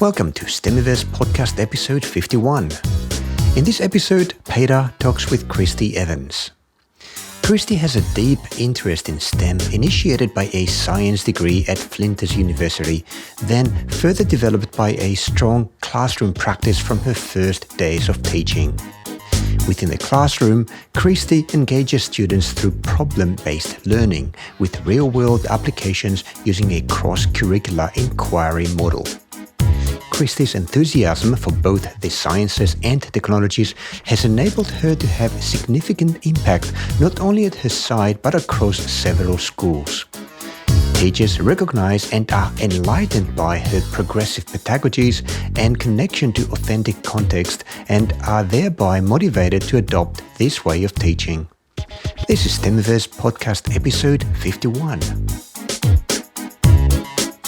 Welcome to Stemiverse podcast episode 51. In this episode, Peter talks with Christie Evans. Christie has a deep interest in STEM initiated by a science degree at Flinders University, then further developed by a strong classroom practice from her first days of teaching. Within the classroom, Christie engages students through problem-based learning with real-world applications using a cross-curricular inquiry model. Christie's enthusiasm for both the sciences and technologies has enabled her to have significant impact not only at her site but across several schools. Teachers recognize and are enlightened by her progressive pedagogies and connection to authentic context and are thereby motivated to adopt this way of teaching. This is Stemiverse podcast episode 51.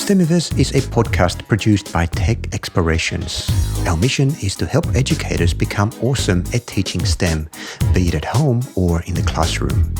Stemiverse is a podcast produced by Tech Explorations. Our mission is to help educators become awesome at teaching STEM, be it at home or in the classroom.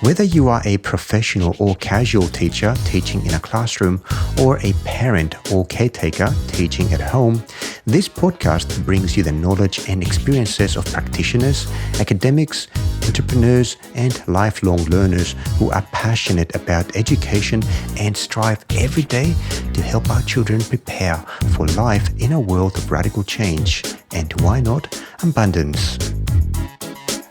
Whether you are a professional or casual teacher teaching in a classroom or a parent or caretaker teaching at home, this podcast brings you the knowledge and experiences of practitioners, academics, entrepreneurs, and lifelong learners who are passionate about education and strive every day to help our children prepare for life in a world of radical change and, why not, abundance.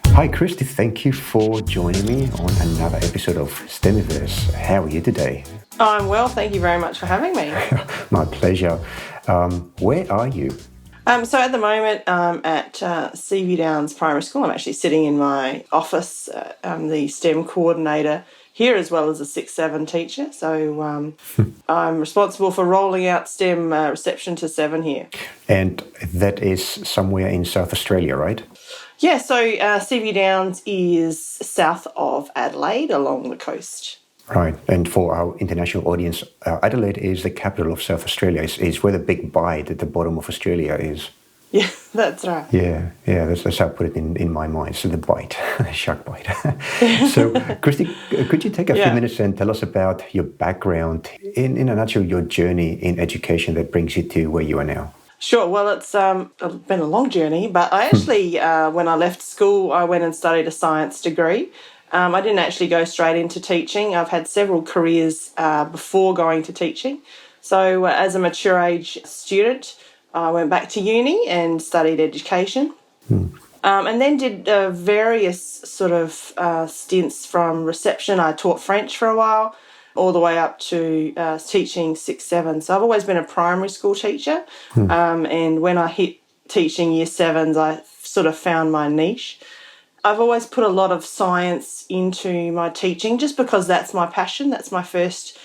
Hi Christie, thank you for joining me on another episode of Stemiverse. How are you today? I'm well, thank you very much for having me. My pleasure. Where are you? So at the moment at CV Downs Primary School. I'm actually sitting in my office. I'm the STEM coordinator here as well as a 6-7 teacher. So I'm responsible for rolling out STEM reception to 7 here. And that is somewhere in South Australia, right? Yeah, so CV Downs is south of Adelaide along the coast. Right, and for our international audience, Adelaide is the capital of South Australia. It's where the big bite at the bottom of Australia is. Yeah, that's right. Yeah, that's how I put it in my mind. So the bite, shark bite. So, Christie, could you take a few minutes and tell us about your background, in a nutshell, your journey in education that brings you to where you are now? Sure. Well, it's been a long journey, but I actually, when I left school, I went and studied a science degree. I didn't actually go straight into teaching. I've had several careers before going to teaching. So as a mature age student, I went back to uni and studied education. And then did various sort of stints from reception. I taught French for a while, all the way up to teaching 6-7. So I've always been a primary school teacher. And when I hit teaching year 7s, I sort of found my niche. I've always put a lot of science into my teaching just because that's my passion, that's my first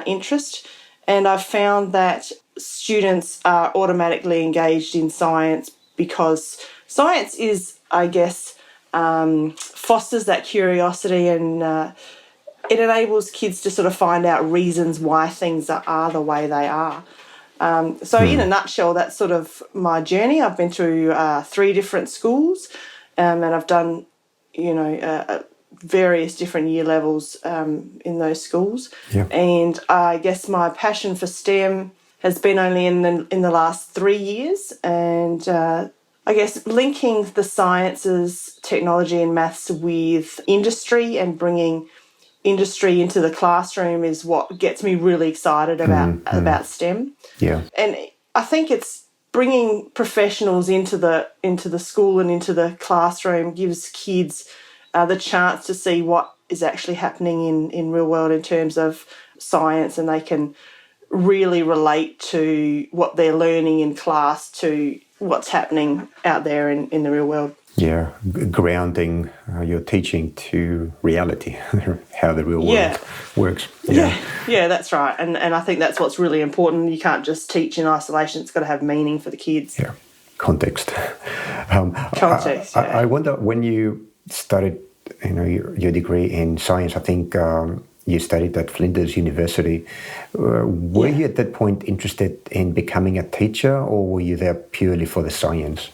interest. And I've found that students are automatically engaged in science because science is, I guess, fosters that curiosity and it enables kids to sort of find out reasons why things are the way they are. So in a nutshell, that's sort of my journey. I've been through 3 different schools. And I've done, various different year levels in those schools. Yeah. And I guess my passion for STEM has been only in the last 3 years. And I guess linking the sciences, technology and maths with industry and bringing industry into the classroom is what gets me really excited about STEM. Yeah. And I think it's bringing professionals into the school and into the classroom gives kids the chance to see what is actually happening in real world in terms of science, and they can really relate to what they're learning in class to what's happening out there in the real world. Yeah, grounding your teaching to reality, how the real world works. Yeah, that's right. And I think that's what's really important. You can't just teach in isolation. It's got to have meaning for the kids. Yeah, context. I wonder, when you started your degree in science, I think you studied at Flinders University. Were you at that point interested in becoming a teacher, or were you there purely for the science?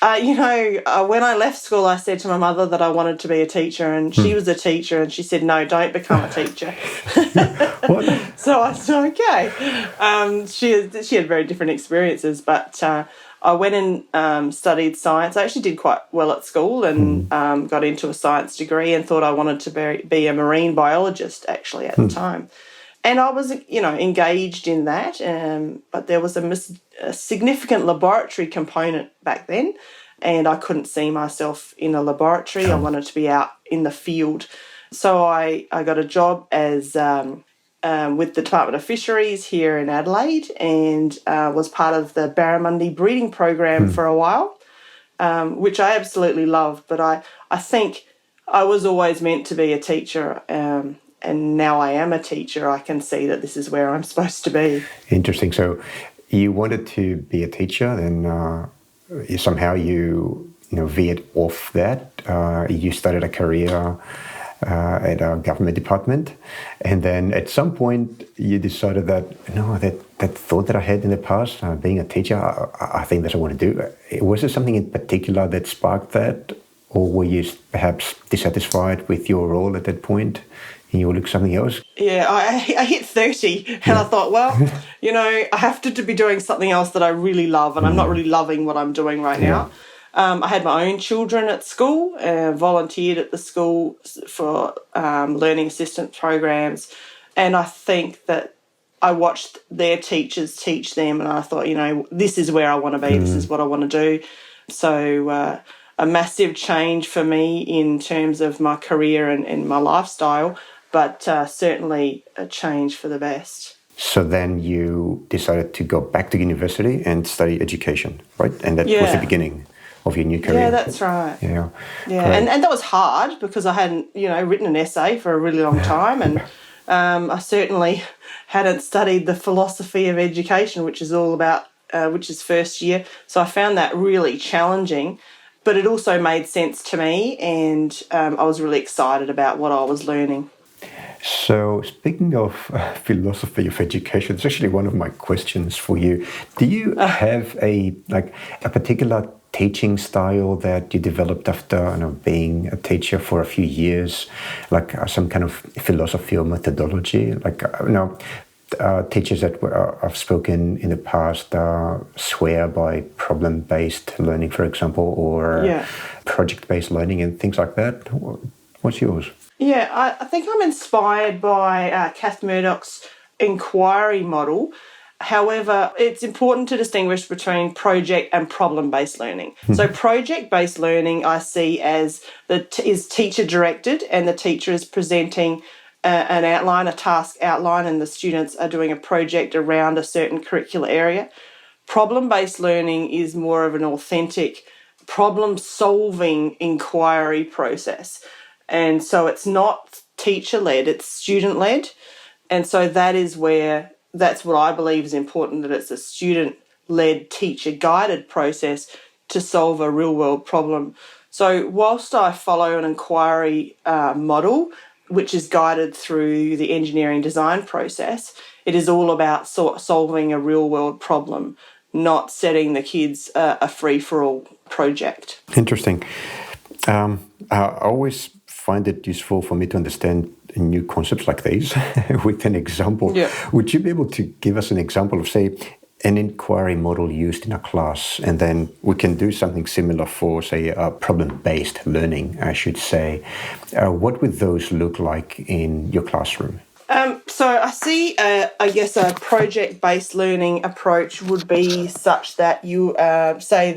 When I left school, I said to my mother that I wanted to be a teacher, and she was a teacher, and she said, "No, don't become a teacher." What? So I said, "Okay." She had very different experiences, but I went and studied science. I actually did quite well at school, and got into a science degree, and thought I wanted to be a marine biologist. Actually, at the time. And I was, engaged in that, but there was a significant laboratory component back then, and I couldn't see myself in a laboratory. I wanted to be out in the field. So I got a job as with the Department of Fisheries here in Adelaide, and was part of the barramundi breeding program for a while, which I absolutely loved. But I think I was always meant to be a teacher. And now I am a teacher, I can see that this is where I'm supposed to be. Interesting. So you wanted to be a teacher, and somehow you veered off that. You started a career at a government department, and then at some point you decided that that thought that I had in the past, being a teacher, I think that's what I want to do. Was there something in particular that sparked that, or were you perhaps dissatisfied with your role at that point? And you will look something else? Yeah, I hit 30 and I thought, well, I have to be doing something else that I really love, and I'm not really loving what I'm doing right now. I had my own children at school, volunteered at the school for learning assistance programs, and I think that I watched their teachers teach them, and I thought, this is where I want to be, this is what I want to do. So a massive change for me in terms of my career and my lifestyle, but certainly a change for the best. So then you decided to go back to university and study education, right? And that was the beginning of your new career. Yeah, that's right. Yeah. And that was hard because I hadn't, written an essay for a really long time, and I certainly hadn't studied the philosophy of education, which is all about, which is first year. So I found that really challenging, but it also made sense to me, and I was really excited about what I was learning. So speaking of philosophy of education, it's actually one of my questions for you. Do you have a particular teaching style that you developed after being a teacher for a few years, like some kind of philosophy or methodology? Teachers that I've spoken in the past swear by problem-based learning, for example, or project-based learning and things like that. What's yours? Yeah, I think I'm inspired by Kath Murdoch's inquiry model. However, it's important to distinguish between project and problem-based learning. So project-based learning I see as is teacher-directed, and the teacher is presenting an outline, a task outline, and the students are doing a project around a certain curricular area. Problem-based learning is more of an authentic problem-solving inquiry process. And so it's not teacher-led, it's student-led. And so that's what I believe is important, that it's a student-led, teacher-guided process to solve a real-world problem. So whilst I follow an inquiry model, which is guided through the engineering design process, it is all about solving a real-world problem, not setting the kids a free-for-all project. Interesting. I always find it useful for me to understand new concepts like these with an example. Yeah. Would you be able to give us an example of, say, an inquiry model used in a class, and then we can do something similar for, say, a problem-based learning, I should say. What would those look like in your classroom? So I see, I guess, a project-based learning approach would be such that you say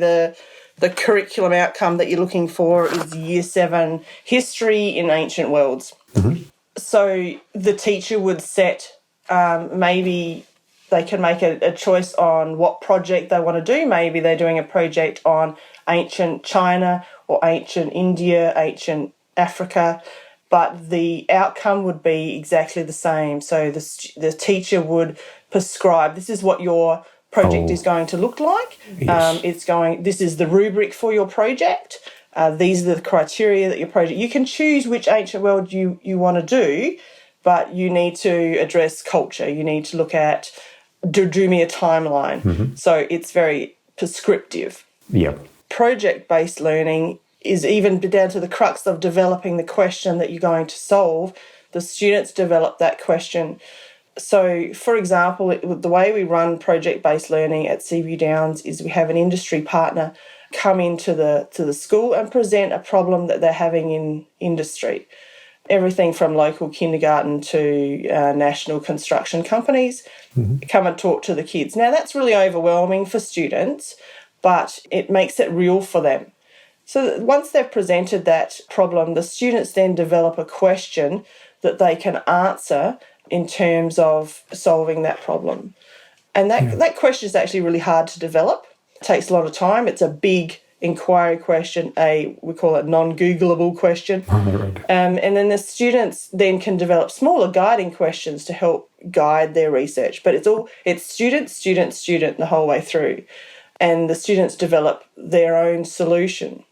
the curriculum outcome that you're looking for is Year 7 history in ancient worlds. Mm-hmm. So the teacher would set, maybe they can make a choice on what project they want to do. Maybe they're doing a project on ancient China or ancient India, ancient Africa, but the outcome would be exactly the same. So the teacher would prescribe, this is what your project is going to look like. Yes. This is the rubric for your project. These are the criteria that your project, you can choose which ancient world you want to do, but you need to address culture. You need to look at, do me a timeline. Mm-hmm. So it's very prescriptive. Yeah. project-based learning is even down to the crux of developing the question that you're going to solve. The students develop that question. So, for example, the way we run project-based learning at Seaview Downs is we have an industry partner come into the school and present a problem that they're having in industry. Everything from local kindergarten to national construction companies come and talk to the kids. Now, that's really overwhelming for students, but it makes it real for them. So once they've presented that problem, the students then develop a question that they can answer in terms of solving that problem. And that question is actually really hard to develop. It takes a lot of time. It's a big inquiry question, we call it non-Googleable question. And then the students then can develop smaller guiding questions to help guide their research. But it's student, student, student the whole way through. And the students develop their own solution.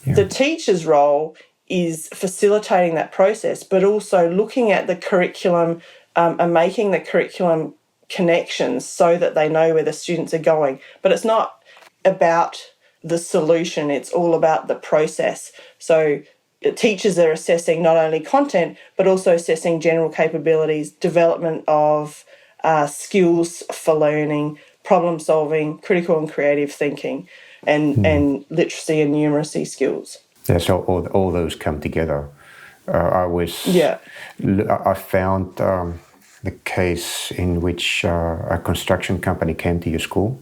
Yeah. The teacher's role is facilitating that process, but also looking at the curriculum and making the curriculum connections so that they know where the students are going. But it's not about the solution, it's all about the process. So teachers are assessing not only content, but also assessing general capabilities, development of skills for learning, problem solving, critical and creative thinking, and literacy and numeracy skills. Yeah, so all those come together. I found the case in which a construction company came to your school,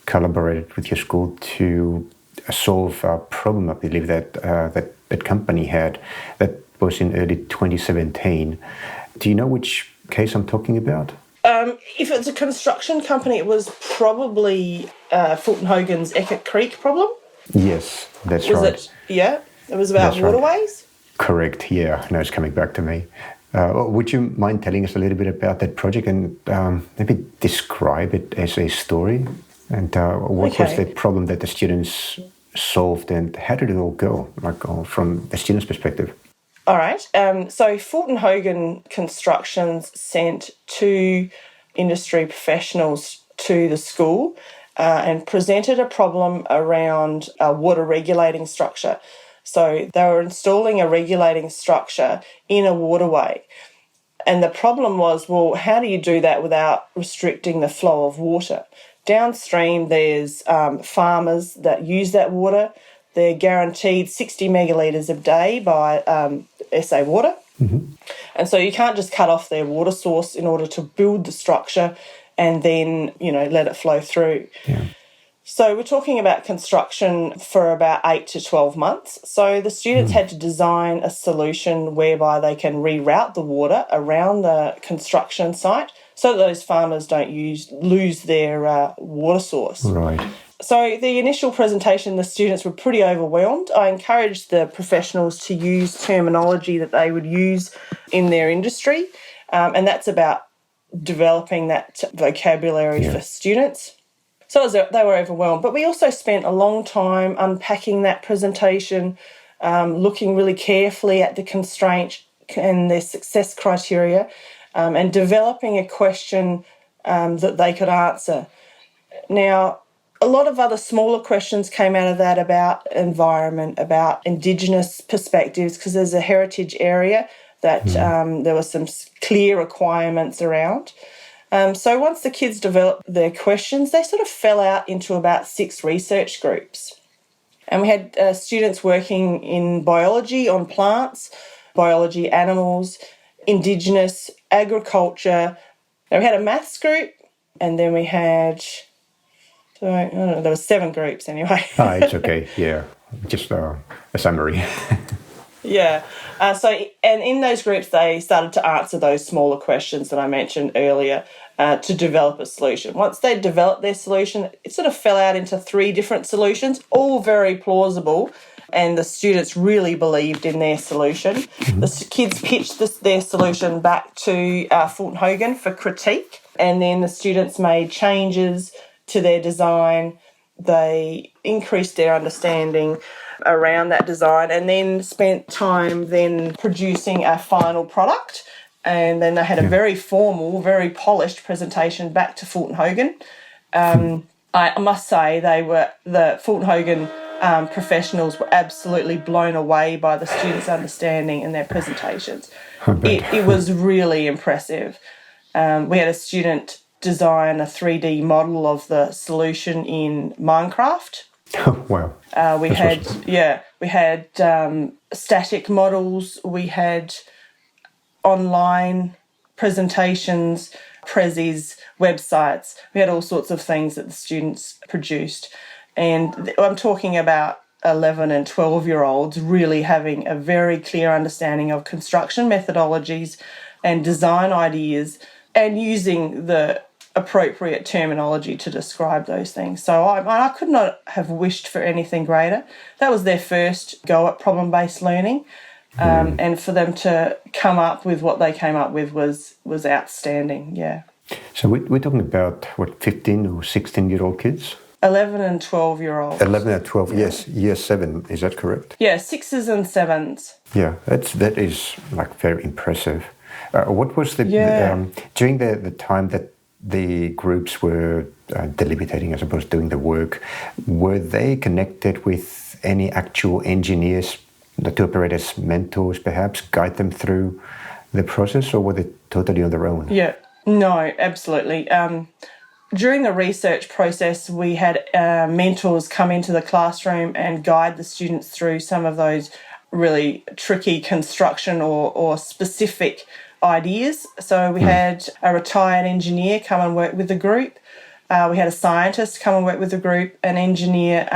collaborated with your school to solve a problem, I believe, that company had. That was in early 2017. Do you know which case I'm talking about? If it's a construction company, it was probably Fulton Hogan's Eckert Creek problem. Yes, that's right. It was about waterways? Right. Correct, yeah. Now it's coming back to me. Would you mind telling us a little bit about that project and maybe describe it as a story? And what was the problem that the students solved, and how did it all go, from the students' perspective? All right. So Fulton Hogan Constructions sent 2 industry professionals to the school and presented a problem around a water regulating structure. So they were installing a regulating structure in a waterway. And the problem was, well, how do you do that without restricting the flow of water? Downstream, there's farmers that use that water. They're guaranteed 60 megalitres a day by SA Water. Mm-hmm. And so you can't just cut off their water source in order to build the structure and then, let it flow through. Yeah. So we're talking about construction for about 8 to 12 months. So the students had to design a solution whereby they can reroute the water around the construction site so that those farmers don't lose their water source. Right. So the initial presentation, the students were pretty overwhelmed. I encouraged the professionals to use terminology that they would use in their industry, and that's about developing that vocabulary for students. So they were overwhelmed. But we also spent a long time unpacking that presentation, looking really carefully at the constraint and their success criteria, and developing a question that they could answer. Now, a lot of other smaller questions came out of that about environment, about Indigenous perspectives, because there's a heritage area that there were some clear requirements around. So once the kids developed their questions, they sort of fell out into about 6 research groups. And we had students working in biology on plants, biology animals, Indigenous, agriculture. Now we had a maths group, and then we had... So, I don't know, there were 7 groups anyway. It's okay, yeah. Just a summary. Yeah. And in those groups, they started to answer those smaller questions that I mentioned earlier to develop a solution. Once they developed their solution, it sort of fell out into 3 different solutions, all very plausible, and the students really believed in their solution. Mm-hmm. The kids pitched their solution back to Fulton Hogan for critique, and then the students made changes to their design. They increased their understanding around that design and then spent time then producing a final product. And then they had a very formal, very polished presentation back to Fulton Hogan. I must say the Fulton Hogan professionals were absolutely blown away by the students' understanding and their presentations. It was really impressive. We had a student design a 3D model of the solution in Minecraft. Oh, wow. We had static models. We had online presentations, prezzies, websites. We had all sorts of things that the students produced. And I'm talking about 11 and 12-year-olds really having a very clear understanding of construction methodologies and design ideas and using the appropriate terminology to describe those things. So I could not have wished for anything greater. That was their first go at problem-based learning. And for them to come up with what they came up with was outstanding, yeah. So we're talking about, 15 or 16-year-old kids? 11 and 12-year-olds. 11 and 12, yes. Year 7, is that correct? Yeah, 6s and 7s. Yeah, that is like very impressive. What was during the time that the groups were deliberating, I suppose, doing the work, were they connected with any actual engineers to operate as mentors, perhaps, guide them through the process, or were they totally on their own? Yeah, no, absolutely. During the research process, we had mentors come into the classroom and guide the students through some of those really tricky construction or specific ideas. So we had a retired engineer come and work with the group. We had a scientist come and work with the group. An engineer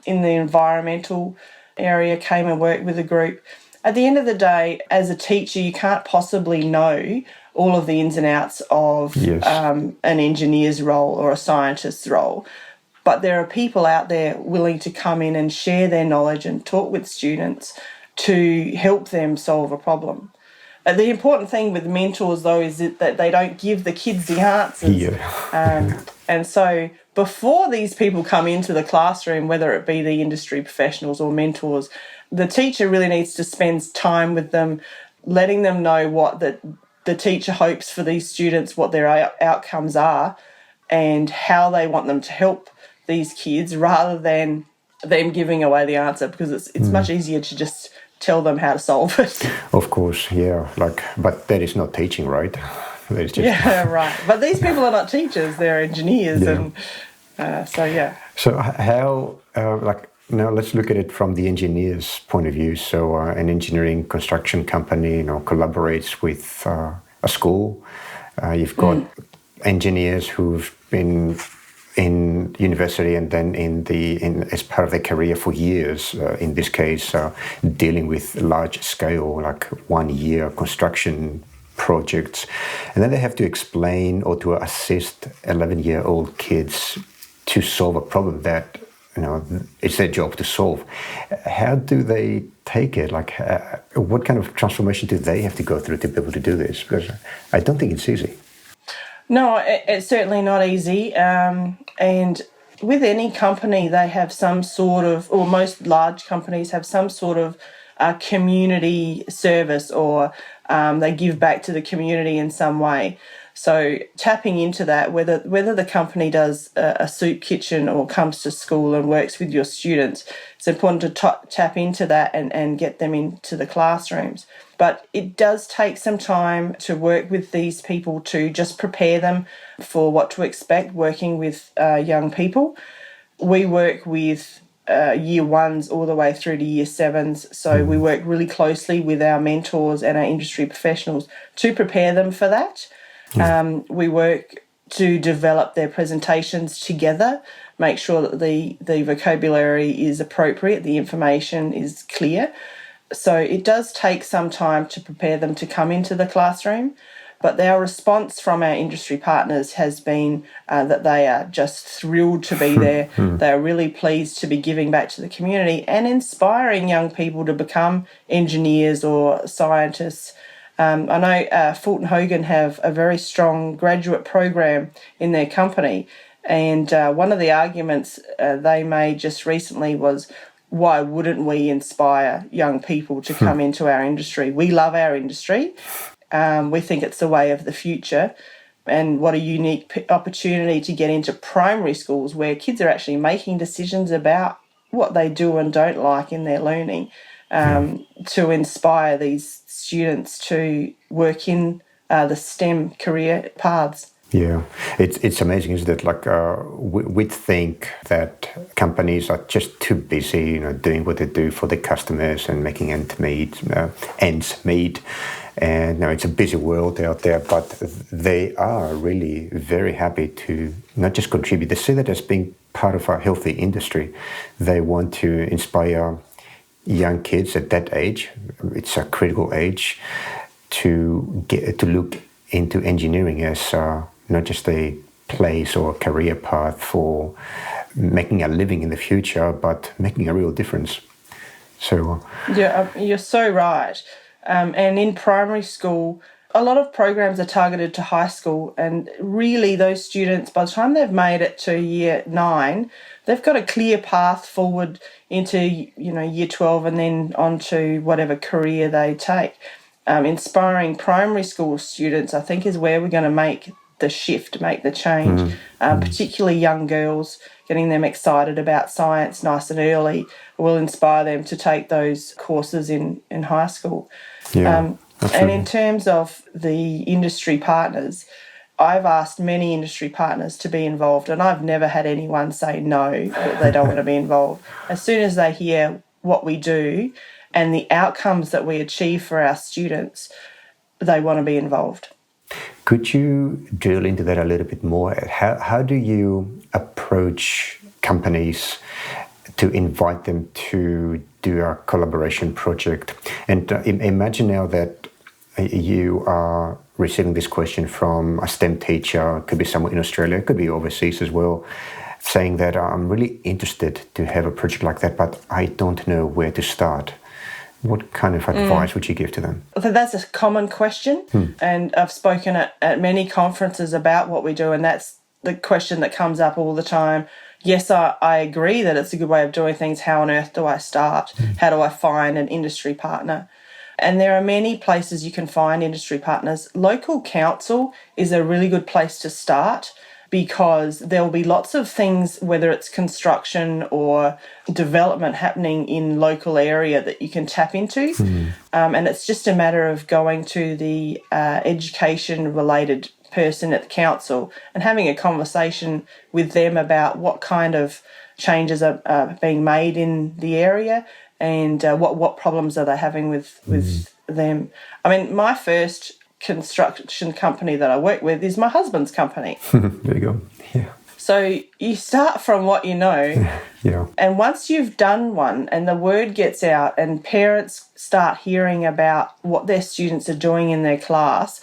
in the environmental area came and worked with the group. At the end of the day, as a teacher, you can't possibly know all of the ins and outs of an engineer's role or a scientist's role. But there are people out there willing to come in and share their knowledge and talk with students to help them solve a problem. The important thing with mentors, though, is that they don't give the kids the answers. Yeah. And so before these people come into the classroom, whether it be the industry professionals or mentors, the teacher really needs to spend time with them, letting them know what the teacher hopes for these students, what their outcomes are, and how they want them to help these kids, rather than them giving away the answer, because it's much easier to just tell them how to solve it. Of course, yeah. But that is not teaching, right? That is just yeah, right. But these people are not teachers; they're engineers, and so yeah. So how, now let's look at it from the engineer's point of view. So an engineering construction company, collaborates with a school. You've got engineers who've been in university and then as part of their career for years, in this case, dealing with large scale, like 1 year construction projects. And then they have to explain or to assist 11-year-old kids to solve a problem that, it's their job to solve. How do they take it? What kind of transformation do they have to go through to be able to do this? Because I don't think it's easy. No, it's certainly not easy. And with any company, they have some sort of, or most large companies have some sort of community service, or they give back to the community in some way. So tapping into that, whether the company does a soup kitchen or comes to school and works with your students, it's important to tap into that and get them into the classrooms. But it does take some time to work with these people to just prepare them for what to expect working with young people. We work with year 1s all the way through to year 7s. So we work really closely with our mentors and our industry professionals to prepare them for that. We work to develop their presentations together, make sure that the vocabulary is appropriate, the information is clear. So it does take some time to prepare them to come into the classroom, but our response from our industry partners has been that they are just thrilled to be there. They are really pleased to be giving back to the community and inspiring young people to become engineers or scientists. I know Fulton Hogan have a very strong graduate program in their company, and one of the arguments they made just recently was, why wouldn't we inspire young people to come into our industry? We love our industry. We think it's the way of the future. And what a unique opportunity to get into primary schools where kids are actually making decisions about what they do and don't like in their learning, to inspire these students to work in the STEM career paths. Yeah, it's amazing, isn't it? Like we'd think that companies are just too busy, doing what they do for their customers and making ends meet. And now it's a busy world out there, but they are really very happy to not just contribute. They see that as being part of a healthy industry. They want to inspire young kids at that age. It's a critical age to look into engineering as not just a place or career path for making a living in the future, but making a real difference. So yeah, you're so right. And in primary school, a lot of programs are targeted to high school, and really those students, by the time they've made it to year 9, they've got a clear path forward into year 12 and then on to whatever career they take. Inspiring primary school students, I think, is where we're going to make the shift, make the change, particularly young girls, getting them excited about science nice and early will inspire them to take those courses in high school. yeah, And in terms of the industry partners, I've asked many industry partners to be involved, and I've never had anyone say no, that they don't want to be involved. As soon as they hear what we do and the outcomes that we achieve for our students, they want to be involved. Could you drill into that a little bit more? How do you approach companies to invite them to do a collaboration project? And imagine now that you are receiving this question from a STEM teacher, it could be somewhere in Australia, it could be overseas as well, saying that I'm really interested to have a project like that, but I don't know where to start. What kind of advice would you give to them? That's a common question, and I've spoken at many conferences about what we do, and that's the question that comes up all the time. Yes, I agree that it's a good way of doing things. How on earth do I start? How do I find an industry partner? And there are many places you can find industry partners. Local council is a really good place to start, because there will be lots of things, whether it's construction or development happening in local area that you can tap into. And it's just a matter of going to the education-related person at the council and having a conversation with them about what kind of changes are being made in the area and what problems are they having with them. I mean, my first construction company that I work with is my husband's company. There you go. Yeah. So you start from what you know. Yeah. And once you've done one and the word gets out and parents start hearing about what their students are doing in their class,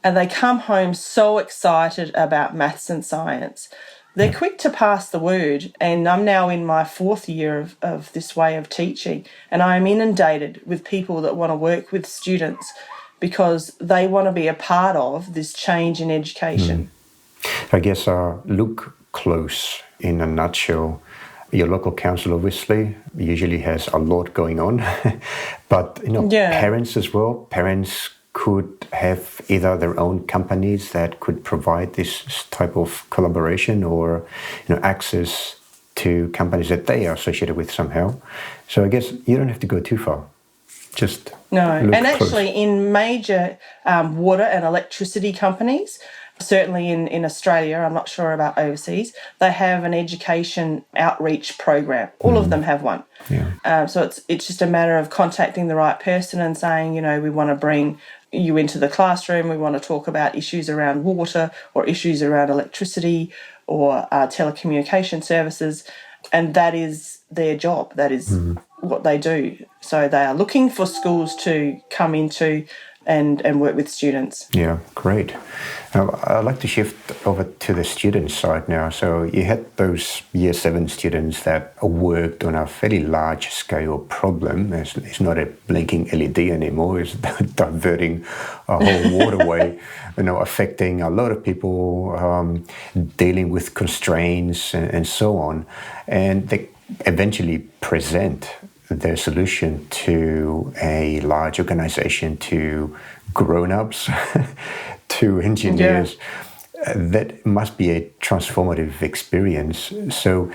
and they come home so excited about maths and science, they're quick to pass the word. And I'm now in my 4th year of this way of teaching, and I am inundated with people that want to work with students because they want to be a part of this change in education. I guess look close in a nutshell. Your local council obviously usually has a lot going on, but parents as well. Parents could have either their own companies that could provide this type of collaboration, or access to companies that they are associated with somehow. So I guess you don't have to go too far. Just no, and close. actually in major water and electricity companies, certainly in Australia, I'm not sure about overseas, they have an education outreach program. All of them have one. Yeah. So it's just a matter of contacting the right person and saying, we want to bring you into the classroom, we want to talk about issues around water or issues around electricity or telecommunication services, and that is their job. That is what they do. So they are looking for schools to come into and work with students. Yeah, great. I'd like to shift over to the student side now. So you had those year 7 students that worked on a fairly large scale problem. It's not a blinking LED anymore. It's diverting a whole waterway, affecting a lot of people, dealing with constraints and so on. And they eventually present their solution to a large organization, to grown-ups, to engineers. That must be a transformative experience. So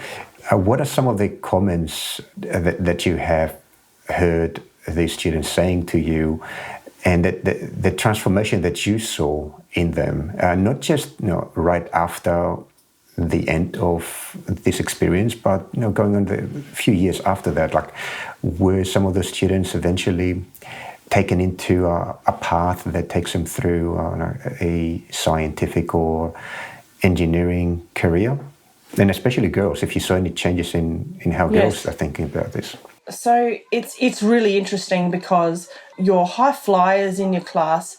What are some of the comments that you have heard these students saying to you, and the transformation that you saw in them, not just right after the end of this experience, but going on the few years after that, like were some of the students eventually taken into a path that takes them through a scientific or engineering career? And especially girls, if you saw any changes in how girls are thinking about this. So it's really interesting because your high flyers in your class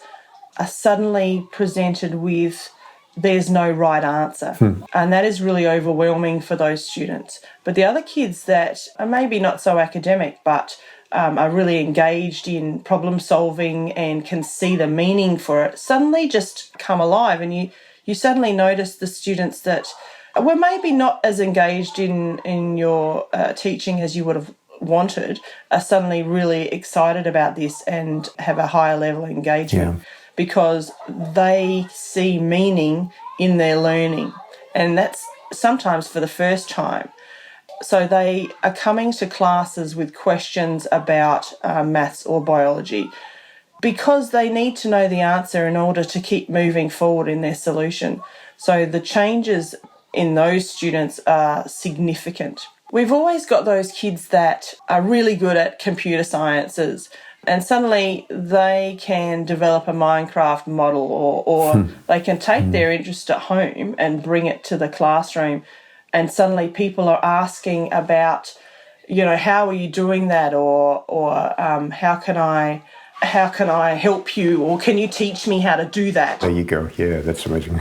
are suddenly presented with there's no right answer. And that is really overwhelming for those students. But the other kids that are maybe not so academic but are really engaged in problem solving and can see the meaning for it suddenly just come alive, and you suddenly notice the students that were maybe not as engaged in your teaching as you would have wanted are suddenly really excited about this and have a higher level of engagement because they see meaning in their learning, and that's sometimes for the first time. So they are coming to classes with questions about maths or biology because they need to know the answer in order to keep moving forward in their solution. So the changes in those students are significant. We've always got those kids that are really good at computer sciences, and suddenly they can develop a Minecraft model or they can take their interest at home and bring it to the classroom, and suddenly people are asking about, how are you doing that, or how can I help you, or can you teach me how to do that? There you go. Yeah, that's amazing.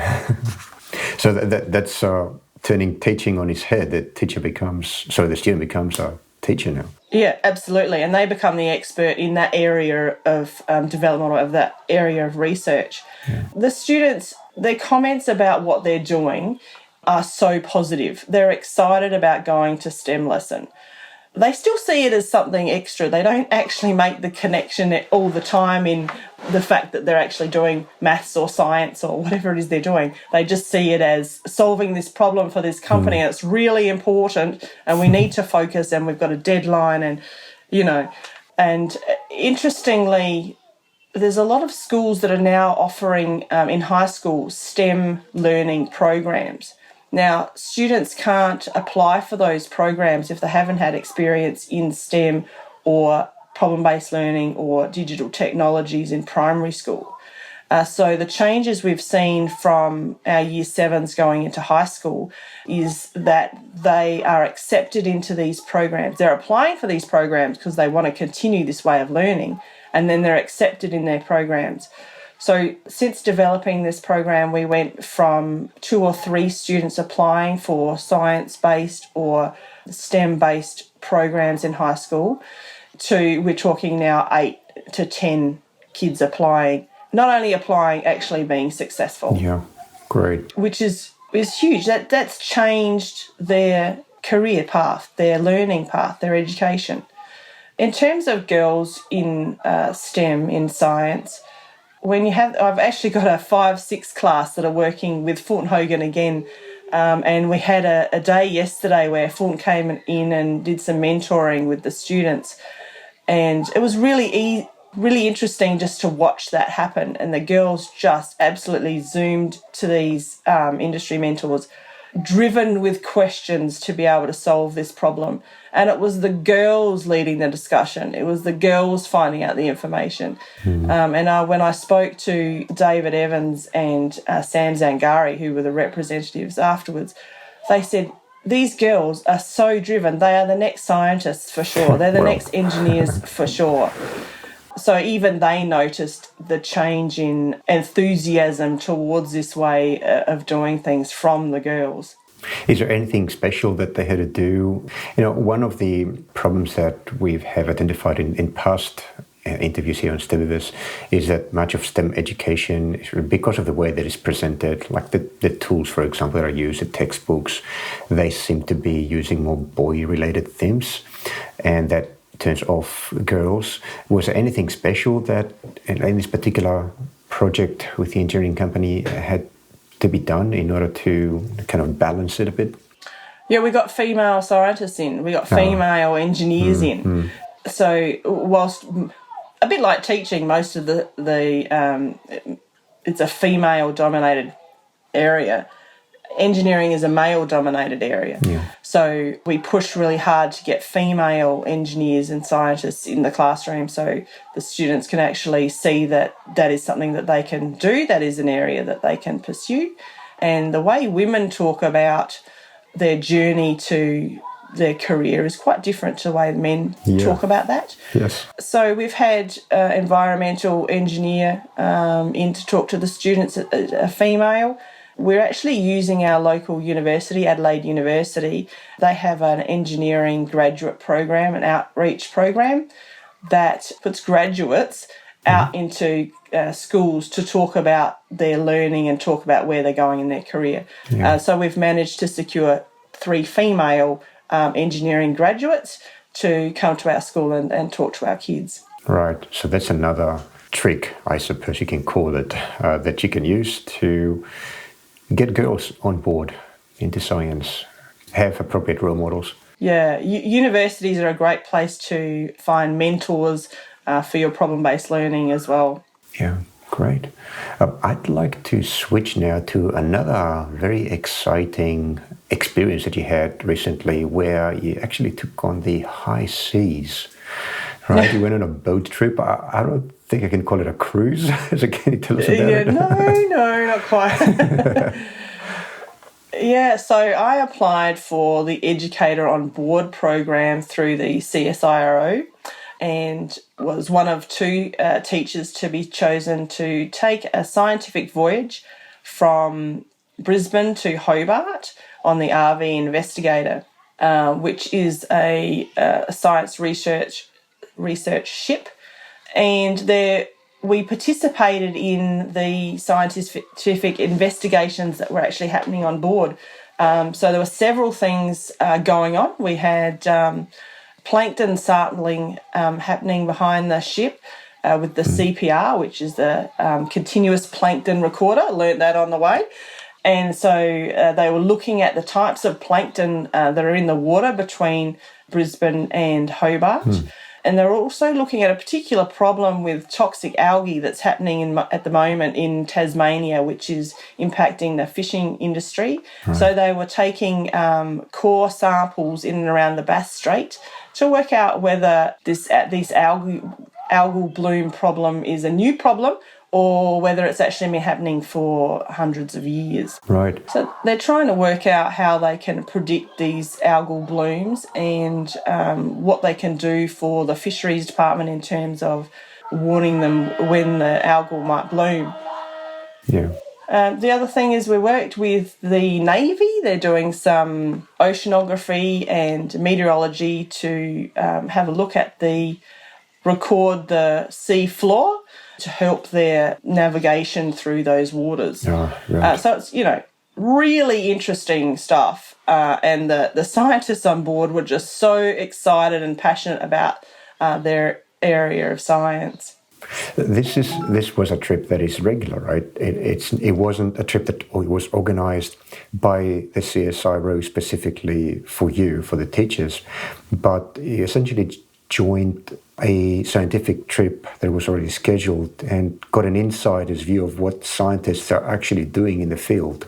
So that's turning teaching on its head. The student becomes a teacher now. Yeah, absolutely. And they become the expert in that area of development, or of that area of research. Yeah. The students, their comments about what they're doing are so positive. They're excited about going to STEM lesson. They still see it as something extra. They don't actually make the connection all the time in the fact that they're actually doing maths or science or whatever it is they're doing. They just see it as solving this problem for this company, and it's really important, and we need to focus, and we've got a deadline, and, And interestingly, there's a lot of schools that are now offering in high school STEM learning programs. Now, students can't apply for those programs if they haven't had experience in STEM or problem-based learning or digital technologies in primary school. So the changes we've seen from our Year 7s going into high school is that they are accepted into these programs. They're applying for these programs because they want to continue this way of learning, and then they're accepted in their programs. So since developing this program, we went from 2 or 3 students applying for science-based or STEM-based programs in high school to, we're talking now 8 to 10 kids applying. Not only applying, actually being successful. Yeah, great. Which is huge. That's changed their career path, their learning path, their education. In terms of girls in STEM, in science, I've actually got a 5-6 class that are working with Fulton Hogan again, and we had a day yesterday where Fulton came in and did some mentoring with the students, and it was really interesting just to watch that happen. And the girls just absolutely zoomed to these industry mentors, driven with questions to be able to solve this problem. And it was the girls leading the discussion. It was the girls finding out the information. And when I spoke to David Evans and Sam Zangari, who were the representatives afterwards, they said, these girls are so driven. They are the next scientists for sure. They're the next engineers for sure. So even they noticed the change in enthusiasm towards this way of doing things from the girls. Is there anything special that they had to do? One of the problems that we have identified in past interviews here on Stemiverse is that much of STEM education, because of the way that it's presented, like the tools, for example, that are used, the textbooks, they seem to be using more boy-related themes, and that turns off girls. Was there anything special that in this particular project with the engineering company had to be done in order to kind of balance it a bit? Yeah, we got female scientists in. We got female engineers in. So whilst a bit like teaching, most of it's a female-dominated area. Engineering is a male-dominated area. Yeah. So we pushed really hard to get female engineers and scientists in the classroom so the students can actually see that that is something that they can do, that is an area that they can pursue. And the way women talk about their journey to their career is quite different to the way men talk about that. Yes. So we've had an environmental engineer in to talk to the students, a female. We're actually using our local university, Adelaide University. They have an engineering graduate program, an outreach program that puts graduates out into schools to talk about their learning and talk about where they're going in their career. So we've managed to secure 3 female engineering graduates to come to our school and talk to our kids. Right. So that's another trick, I suppose you can call it, that you can use to get girls on board into science, have appropriate role models. Yeah, universities are a great place to find mentors for your problem-based learning as well. Yeah, great. I'd like to switch now to another very exciting experience that you had recently where you actually took on the high seas, right? You went on a boat trip. I don't think I can call it a cruise. So can you tell us about it? No, not quite. Yeah, so I applied for the Educator on Board program through the CSIRO and was one of 2 teachers to be chosen to take a scientific voyage from Brisbane to Hobart on the RV Investigator, which is a science research ship. And we participated in the scientific investigations that were actually happening on board. So there were several things going on. We had plankton sampling happening behind the ship with the CPR, which is the continuous plankton recorder. I learnt that on the way. And so they were looking at the types of plankton that are in the water between Brisbane and Hobart. And they're also looking at a particular problem with toxic algae that's happening at the moment in Tasmania, which is impacting the fishing industry. Right. So they were taking core samples in and around the Bass Strait to work out whether this algal bloom problem is a new problem or whether it's actually been happening for hundreds of years. Right. So they're trying to work out how they can predict these algal blooms and what they can do for the fisheries department in terms of warning them when the algal might bloom. Yeah. The other thing is we worked with the Navy. They're doing some oceanography and meteorology to have a look at record the sea floor to help their navigation through those waters. Oh, right. So it's, really interesting stuff. And the scientists on board were just so excited and passionate about their area of science. This was a trip that is regular, right? It wasn't a trip that was organised by the CSIRO specifically for you, for the teachers, but you essentially joined a scientific trip that was already scheduled and got an insider's view of what scientists are actually doing in the field.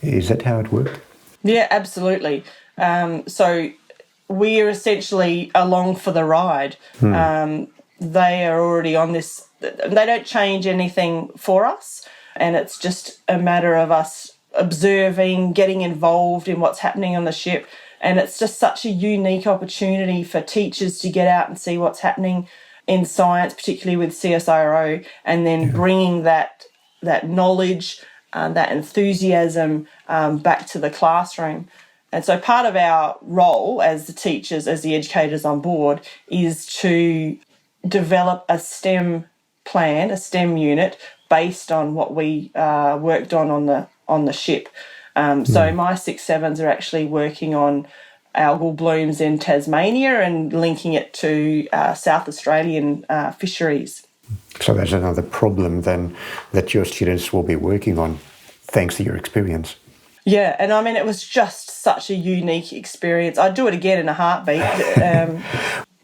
Is that how it worked? Yeah, absolutely. So we are essentially along for the ride. They are already on this. They don't change anything for us, and it's just a matter of us observing, getting involved in what's happening on the ship. And it's just such a unique opportunity for teachers to get out and see what's happening in science, particularly with CSIRO, and then bringing that knowledge, that enthusiasm back to the classroom. And so part of our role as the teachers, as the educators on board, is to develop a STEM plan, a STEM unit, based on what we worked on the ship. So my 6/7s are actually working on algal blooms in Tasmania and linking it to South Australian fisheries. So there's another problem then that your students will be working on, thanks to your experience. Yeah, and I mean, it was just such a unique experience. I'd do it again in a heartbeat,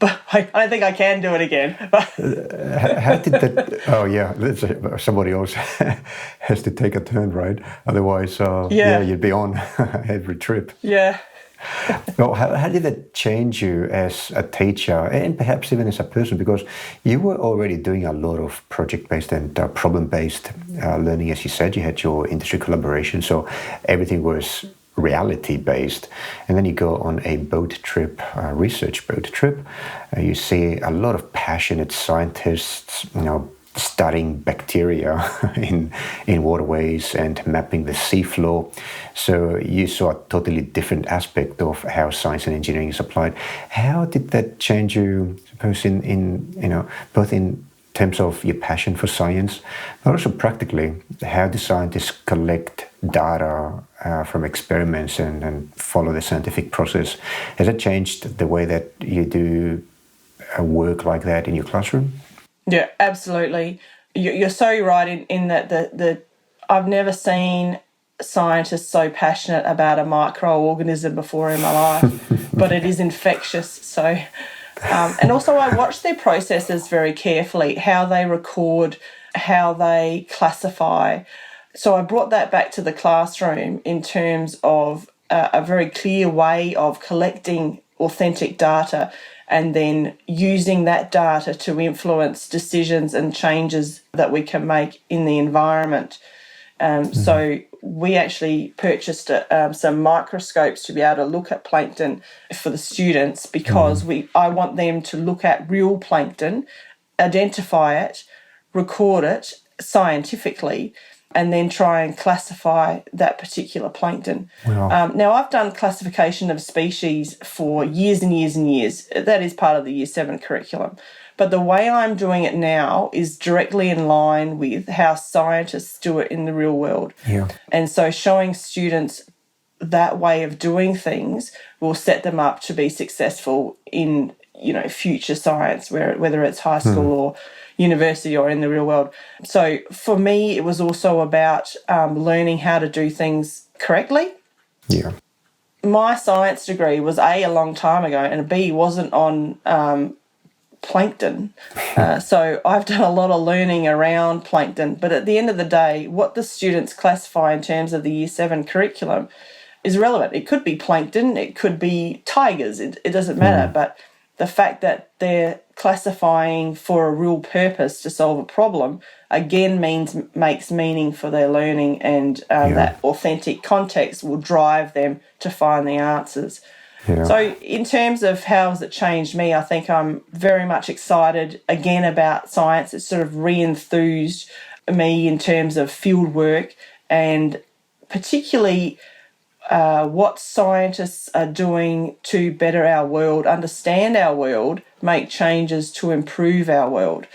but I don't think I can do it again. But How did that? Oh, yeah, somebody else has to take a turn, right? Otherwise, yeah, you'd be on every trip. yeah. Well, how did that change you as a teacher and perhaps even as a person? Because you were already doing a lot of project-based and problem-based learning. As you said, you had your industry collaboration, so everything was reality-based. And then you go on a boat trip, a research boat trip. You see a lot of passionate scientists, studying bacteria in waterways and mapping the seafloor. So you saw a totally different aspect of how science and engineering is applied. How did that change you, I suppose, in both in terms of your passion for science, but also practically, how do scientists collect data from experiments and follow the scientific process? Has it changed the way that you do work like that in your classroom? Yeah, absolutely. You're so right in that the I've never seen scientists so passionate about a microorganism before in my life, but it is infectious. So, and also I watch their processes very carefully, how they record, how they classify. So I brought that back to the classroom in terms of a very clear way of collecting authentic data and then using that data to influence decisions and changes that we can make in the environment. So we actually purchased some microscopes to be able to look at plankton for the students because I want them to look at real plankton, identify it, record it scientifically, and then try and classify that particular plankton. Wow. Now, I've done classification of species for years and years and years. That is part of the Year 7 curriculum. But the way I'm doing it now is directly in line with how scientists do it in the real world. Yeah. And so showing students that way of doing things will set them up to be successful in, future science, whether it's high school or university or in the real world. So for me, it was also about learning how to do things correctly. Yeah. My science degree was a long time ago, and B wasn't on plankton. So I've done a lot of learning around plankton. But at the end of the day, what the students classify in terms of the Year 7 curriculum is relevant. It could be plankton, it could be tigers, it doesn't matter. But the fact that they're classifying for a real purpose to solve a problem, again, makes meaning for their learning, and that authentic context will drive them to find the answers. Yeah. So in terms of how has it changed me, I think I'm very much excited again about science. It's sort of re-enthused me in terms of field work, and particularly what scientists are doing to better our world, understand our world, make changes to improve our world.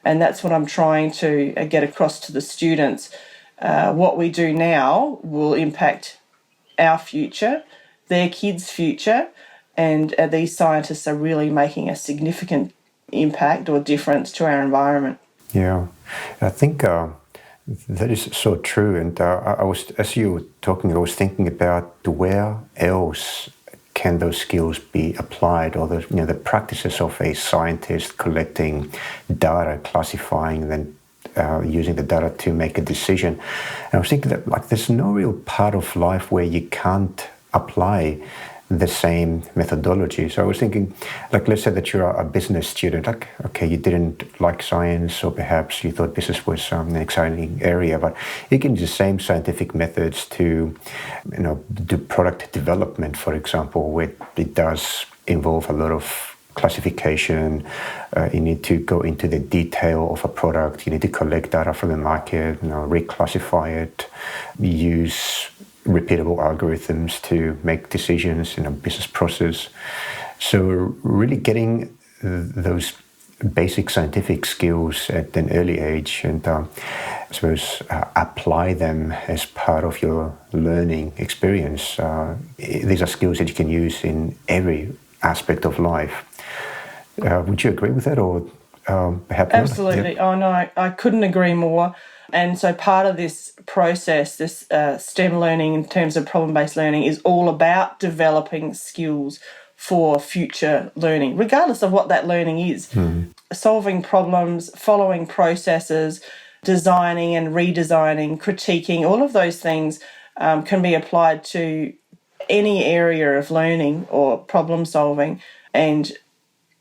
And that's what I'm trying to get across to the students. What we do now will impact our future, their kids' future, and these scientists are really making a significant impact or difference to our environment. Yeah, I think that is so true. And I was, as you were talking, I was thinking about where else can those skills be applied, or the practices of a scientist collecting data, classifying, and then using the data to make a decision. And I was thinking that there's no real part of life where you can't apply the same methodology. So I was thinking, let's say that you're a business student, okay, you didn't like science, or perhaps you thought business was an exciting area, but you can use the same scientific methods to, do product development, for example, where it does involve a lot of classification. You need to go into the detail of a product. You need to collect data from the market, reclassify it, use repeatable algorithms to make decisions in a business process. So really getting those basic scientific skills at an early age, and I suppose apply them as part of your learning experience. These are skills that you can use in every aspect of life. Would you agree with that, or perhaps Absolutely. not? Yeah. Oh, no, I couldn't agree more. And so part of this process, this STEM learning in terms of problem-based learning, is all about developing skills for future learning, regardless of what that learning is. Solving problems, following processes, designing and redesigning, critiquing, all of those things can be applied to any area of learning or problem solving. And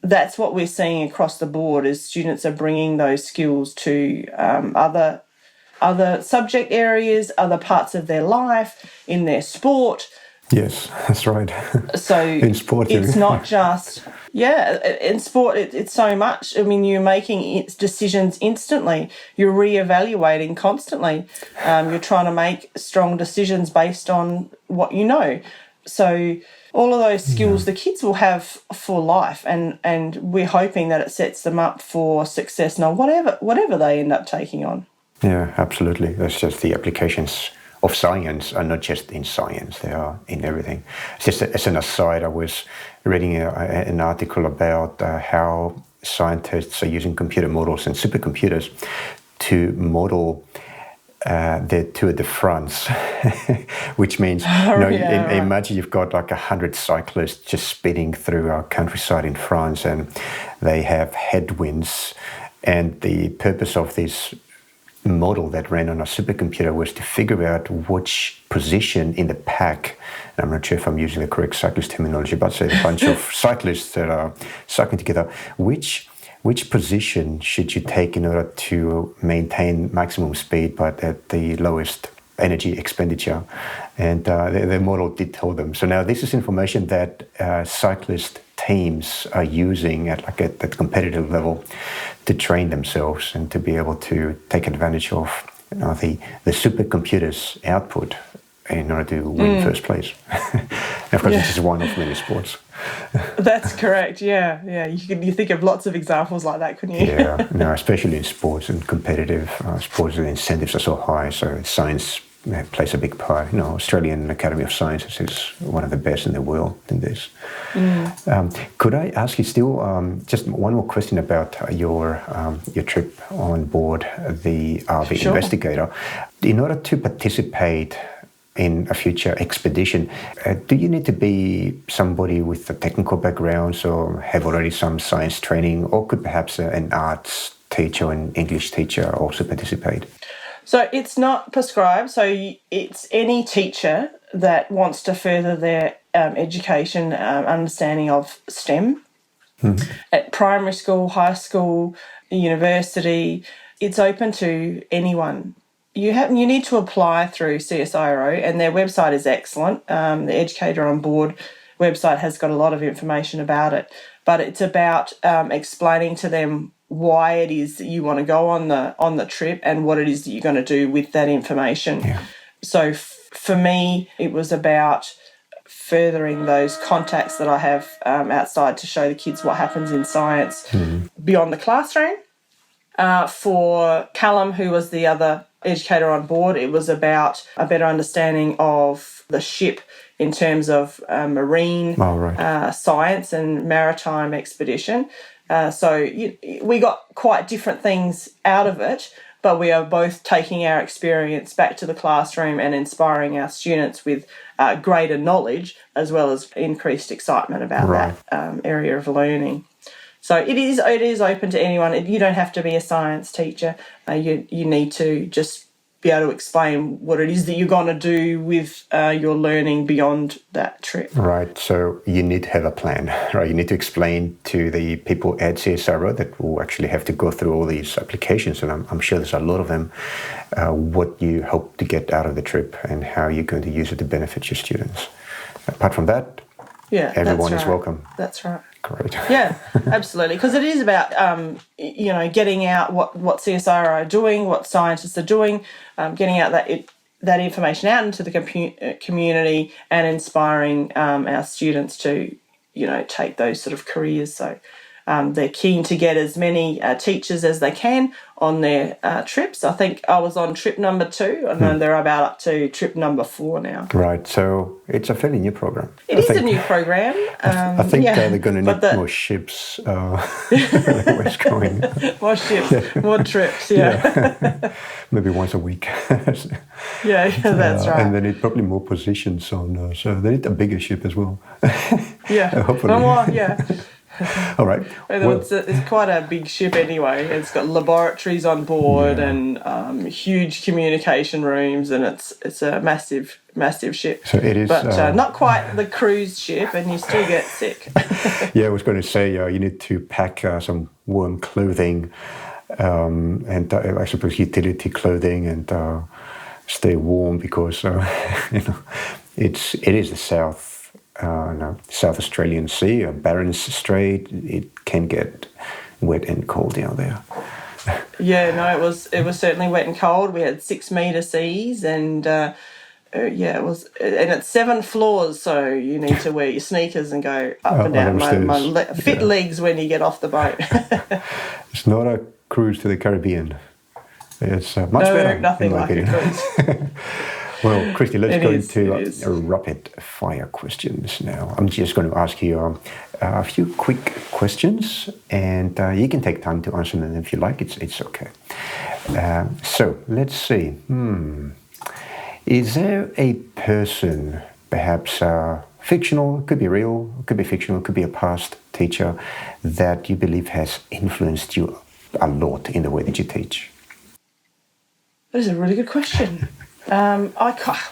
that's what we're seeing across the board, is students are bringing those skills to other subject areas, other parts of their life, in their sport. Yes, that's right. So in sport, it's not just, in sport, it's so much. I mean, you're making decisions instantly. You're reevaluating constantly. You're trying to make strong decisions based on what you know. So all of those skills the kids will have for life, and we're hoping that it sets them up for success now, whatever they end up taking on. Yeah, absolutely. That's just the applications of science are not just in science, they are in everything. Just as an aside, I was reading an article about how scientists are using computer models and supercomputers to model the Tour de France, which means, imagine you've got like 100 cyclists just speeding through our countryside in France, and they have headwinds, and the purpose of this model that ran on a supercomputer was to figure out which position in the pack, and I'm not sure if I'm using the correct cyclist terminology, but say a bunch of cyclists that are cycling together, which position should you take in order to maintain maximum speed but at the lowest energy expenditure? And the model did tell them. So now this is information that cyclist teams are using at that competitive level to train themselves and to be able to take advantage of the supercomputer's output in order to win first place. And of course, this is one of many sports. That's correct. Yeah. You think of lots of examples like that, couldn't you? Yeah. No, especially in sports and competitive sports, the incentives are so high. So science plays a big part. Australian Academy of Sciences is one of the best in the world in this. Could I ask you still just one more question about your trip on board the RV Sure. Investigator? In order to participate in a future expedition, do you need to be somebody with a technical background or have already some science training, or could perhaps an arts teacher or an English teacher also participate? So it's not prescribed. So it's any teacher that wants to further their education, understanding of STEM at primary school, high school, university. It's open to anyone. You need to apply through CSIRO, and their website is excellent. The Educator on Board website has got a lot of information about it, but it's about explaining to them why it is that you want to go on the trip and what it is that you're going to do with that information. Yeah. So for me, it was about furthering those contacts that I have outside to show the kids what happens in science beyond the classroom. For Callum, who was the other educator on board, it was about a better understanding of the ship in terms of marine science and maritime expedition. So we got quite different things out of it, but we are both taking our experience back to the classroom and inspiring our students with greater knowledge as well as increased excitement about that area of learning. So it is open to anyone. You don't have to be a science teacher. You need to just be able to explain what it is that you're going to do with your learning beyond that trip. Right. So you need to have a plan, right? You need to explain to the people at CSIRO that will actually have to go through all these applications, and I'm sure there's a lot of them, what you hope to get out of the trip and how you're going to use it to benefit your students. Apart from that, everyone is welcome. That's right. Great. Yeah, absolutely. Because it is about, getting out what CSIRO are doing, what scientists are doing, getting out that information out into the community and inspiring our students to, take those sort of careers. So they're keen to get as many teachers as they can on their trips. I think I was on trip number 2, and then they're about up to trip number 4 now. Right, so it's a fairly new program. It is a new program. I think they're going to need more ships where it's going. More ships, more trips, Maybe once a week. Yeah, that's right. And they need probably more positions on, so they need a bigger ship as well. Hopefully. All right. It's quite a big ship anyway. It's got laboratories on board and huge communication rooms, and it's a massive ship. So it is, but not quite the cruise ship, and you still get sick. I was going to say you need to pack some warm clothing, and I suppose utility clothing, and stay warm because it is the South Australian Sea, Barons Strait. It can get wet and cold down there. It was certainly wet and cold. We had 6 metre seas, and it was, and it's 7 floors, so you need to wear your sneakers and go up and down. My fit legs when you get off the boat. It's not a cruise to the Caribbean. It's much better. Nothing like a cruise. Well, Christie, let's go into rapid fire questions now. I'm just going to ask you a few quick questions, and you can take time to answer them if you like. It's okay. So let's see. Is there a person, perhaps fictional, could be real, could be fictional, could be a past teacher, that you believe has influenced you a lot in the way that you teach? That is a really good question. I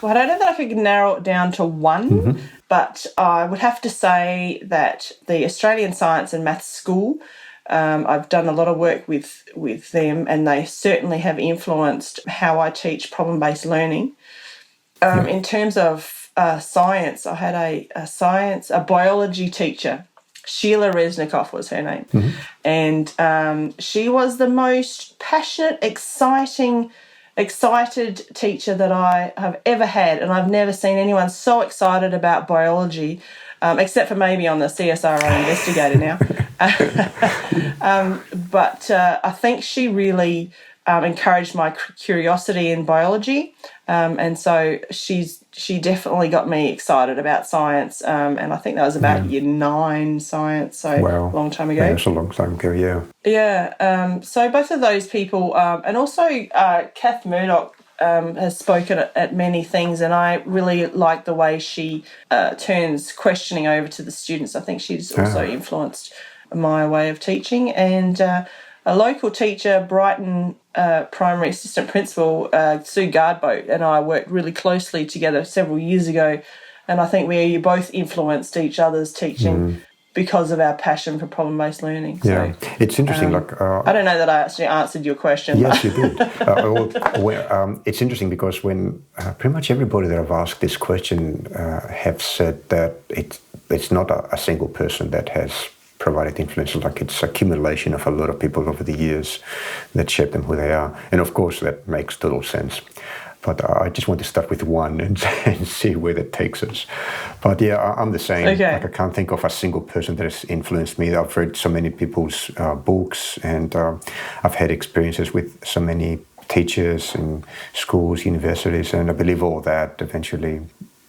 don't know that I could narrow it down to one, but I would have to say that the Australian Science and Maths School, I've done a lot of work with them, and they certainly have influenced how I teach problem-based learning. In terms of science, I had a biology teacher. Sheila Resnikoff was her name. And she was the most passionate, excited teacher that I have ever had, and I've never seen anyone so excited about biology, except for maybe on the CSIRO Investigator now. But I think she really encouraged my curiosity in biology, and so she definitely got me excited about science, and I think that was about year 9 science, so a long time ago. Yeah, it's a long time ago, So both of those people, and also Kath Murdoch has spoken at many things, and I really like the way she turns questioning over to the students. I think she's also influenced my way of teaching. And a local teacher, Brighton primary assistant principal, Sue Gardboat, and I worked really closely together several years ago, and I think we both influenced each other's teaching because of our passion for problem-based learning. So, it's interesting. I don't know that I actually answered your question. Yes, you did. It's interesting because when pretty much everybody that I've asked this question have said that it's not a single person that has provided influence, like it's accumulation of a lot of people over the years that shape them who they are. And of course, that makes total sense. But I just want to start with one and see where that takes us. But I'm the same. Okay. Like I can't think of a single person that has influenced me. I've read so many people's books, and I've had experiences with so many teachers in schools, universities, and I believe all that eventually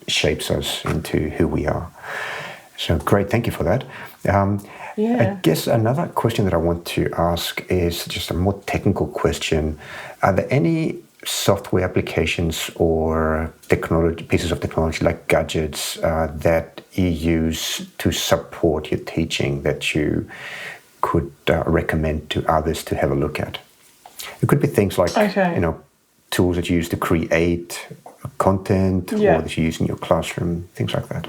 shapes us into who we are. So great, thank you for that. I guess another question that I want to ask is just a more technical question. Are there any software applications or pieces of technology like gadgets that you use to support your teaching that you could recommend to others to have a look at? It could be things like tools that you use to create content or that you use in your classroom, things like that.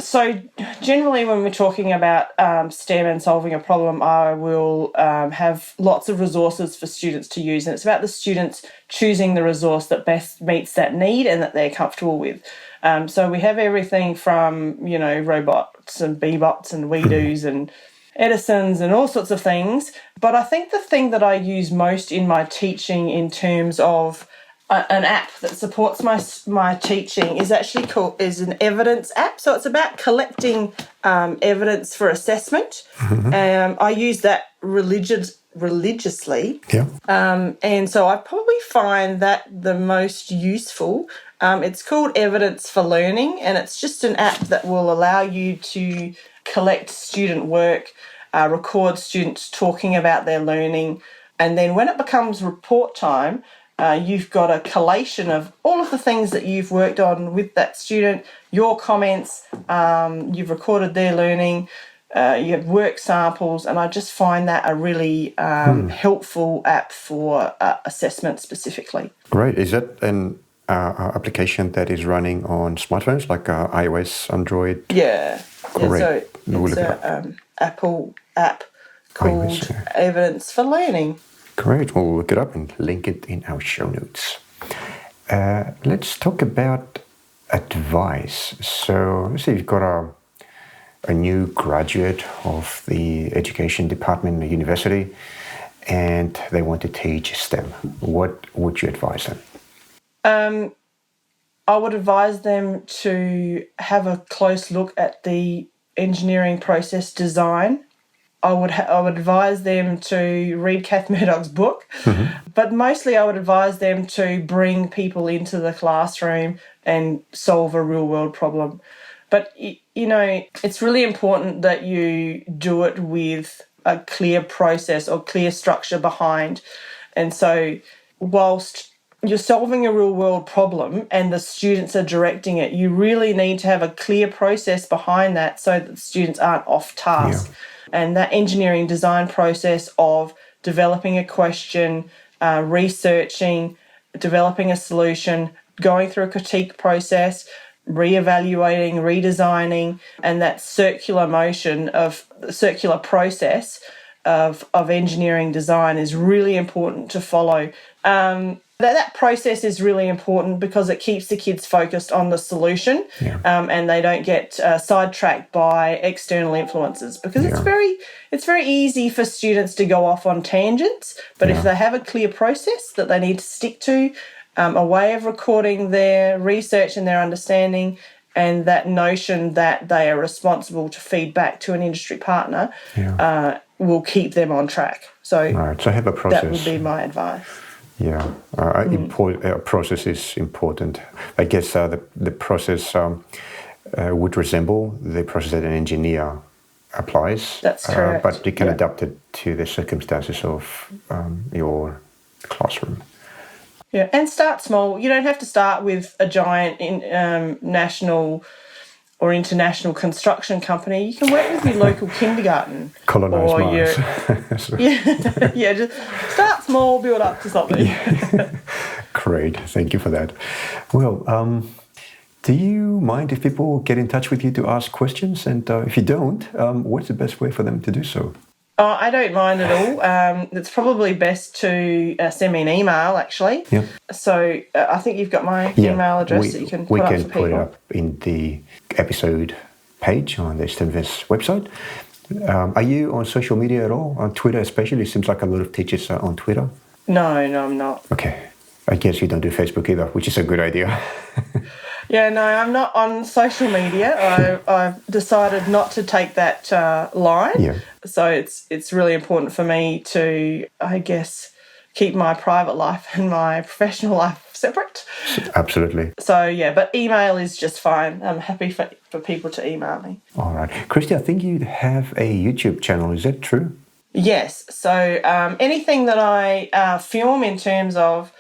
So generally when we're talking about STEM and solving a problem, I will have lots of resources for students to use, and it's about the students choosing the resource that best meets that need and that they're comfortable with. So we have everything from, robots and Bebots and WeDos and Edisons and all sorts of things. But I think the thing that I use most in my teaching in terms of an app that supports my teaching is actually an evidence app. So it's about collecting evidence for assessment. I use that religiously. Yeah. And so I probably find that the most useful. It's called Evidence for Learning, and it's just an app that will allow you to collect student work, record students talking about their learning, and then when it becomes report time, you've got a collation of all of the things that you've worked on with that student, your comments, you've recorded their learning, you have work samples, and I just find that a really helpful app for assessment specifically. Great. Is that an application that is running on smartphones like iOS, Android? Yeah. Great. So it's an Apple app called Evidence for Learning. Great. We'll look it up and link it in our show notes. Let's talk about advice. So let's say you've got a new graduate of the education department in the university and they want to teach STEM. What would you advise them? I would advise them to have a close look at the engineering process design. I would advise them to read Kath Murdoch's book, but mostly I would advise them to bring people into the classroom and solve a real-world problem. But, you know, it's really important that you do it with a clear process or clear structure behind. And so whilst you're solving a real-world problem and the students are directing it, you really need to have a clear process behind that so that the students aren't off task. Yeah. And that engineering design process of developing a question, researching, developing a solution, going through a critique process, reevaluating, redesigning, and that circular process of engineering design is really important to follow. That process is really important because it keeps the kids focused on the solution, and they don't get sidetracked by external influences, because it's very easy for students to go off on tangents. But if they have a clear process that they need to stick to, a way of recording their research and their understanding, and that notion that they are responsible to feed back to an industry partner, will keep them on track. So have a process. That would be my advice. Yeah, process is important. I guess the process would resemble the process that an engineer applies. That's correct. But you can adapt it to the circumstances of your classroom. Yeah, and start small. You don't have to start with a giant national or international construction company. You can work with your local kindergarten. Colonise Mars. Just start small, build up to something. Great, thank you for that. Well, do you mind if people get in touch with you to ask questions? And if you don't, what's the best way for them to do so? Oh, I don't mind at all. It's probably best to send me an email, actually. Yeah. So I think you've got my email address that you can put up for people. We can put it up in the episode page on the Stemiverse website. Are you on social media at all? On Twitter especially? It seems like a lot of teachers are on Twitter. No, I'm not. Okay. I guess you don't do Facebook either, which is a good idea. Yeah, no, I'm not on social media. I've decided not to take that line. Yeah. So it's really important for me to, I guess, keep my private life and my professional life separate. Absolutely. So, yeah, but email is just fine. I'm happy for people to email me. All right. Christie, I think you have a YouTube channel. Is that true? Yes. So anything that I film in terms of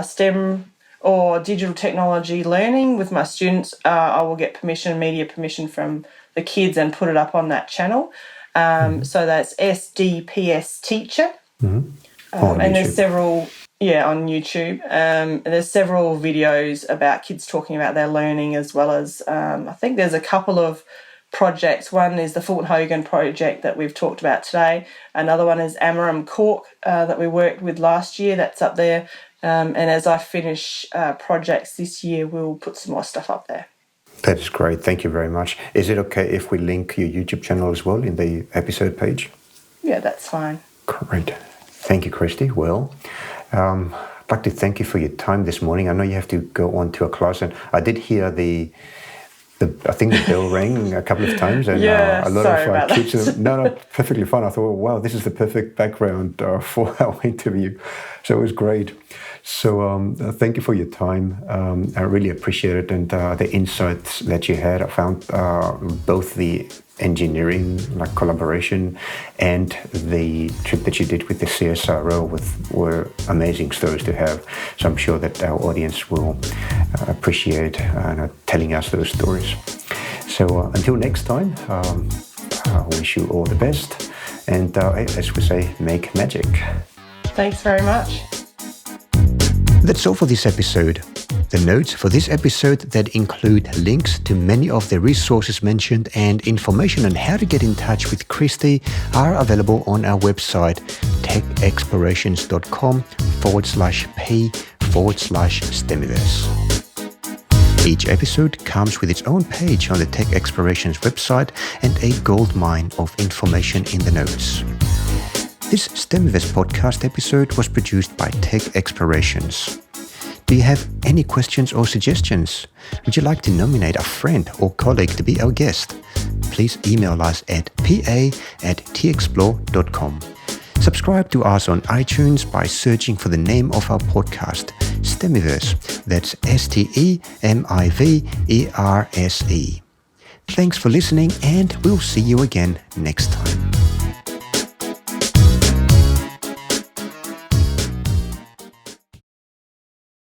STEM or digital technology learning with my students, I will get media permission from the kids and put it up on that channel. So that's SDPS Teacher. And there's several, on YouTube. And there's several videos about kids talking about their learning, as well as I think there's a couple of projects. One is the Fulton Hogan project that we've talked about today. Another one is Amaram Cork that we worked with last year. That's up there. And as I finish projects this year, we'll put some more stuff up there. That is great. Thank you very much. Is it okay if we link your YouTube channel as well in the episode page? Yeah, that's fine. Great. Thank you, Christie. Well, like to thank you for your time this morning. I know you have to go on to a class, and I did hear I think the bell rang a couple of times, and a lot of kids. No, perfectly fine. I thought, wow, this is the perfect background for our interview. So it was great. So thank you for your time. I really appreciate it, and the insights that you had. I found both the engineering, like collaboration, and the trip that you did with the CSRO were amazing stories to have. So I'm sure that our audience will appreciate telling us those stories. So until next time, I wish you all the best, and as we say, make magic. Thanks very much. That's all for this episode. The notes for this episode that include links to many of the resources mentioned and information on how to get in touch with Christie are available on our website techexplorations.com/p/Stemiverse. Each episode comes with its own page on the Tech Explorations website and a goldmine of information in the notes. This Stemiverse podcast episode was produced by Tech Explorations. Do you have any questions or suggestions? Would you like to nominate a friend or colleague to be our guest? Please email us at pa@texplore.com. Subscribe to us on iTunes by searching for the name of our podcast, Stemiverse. That's STEMIVERSE. Thanks for listening, and we'll see you again next time.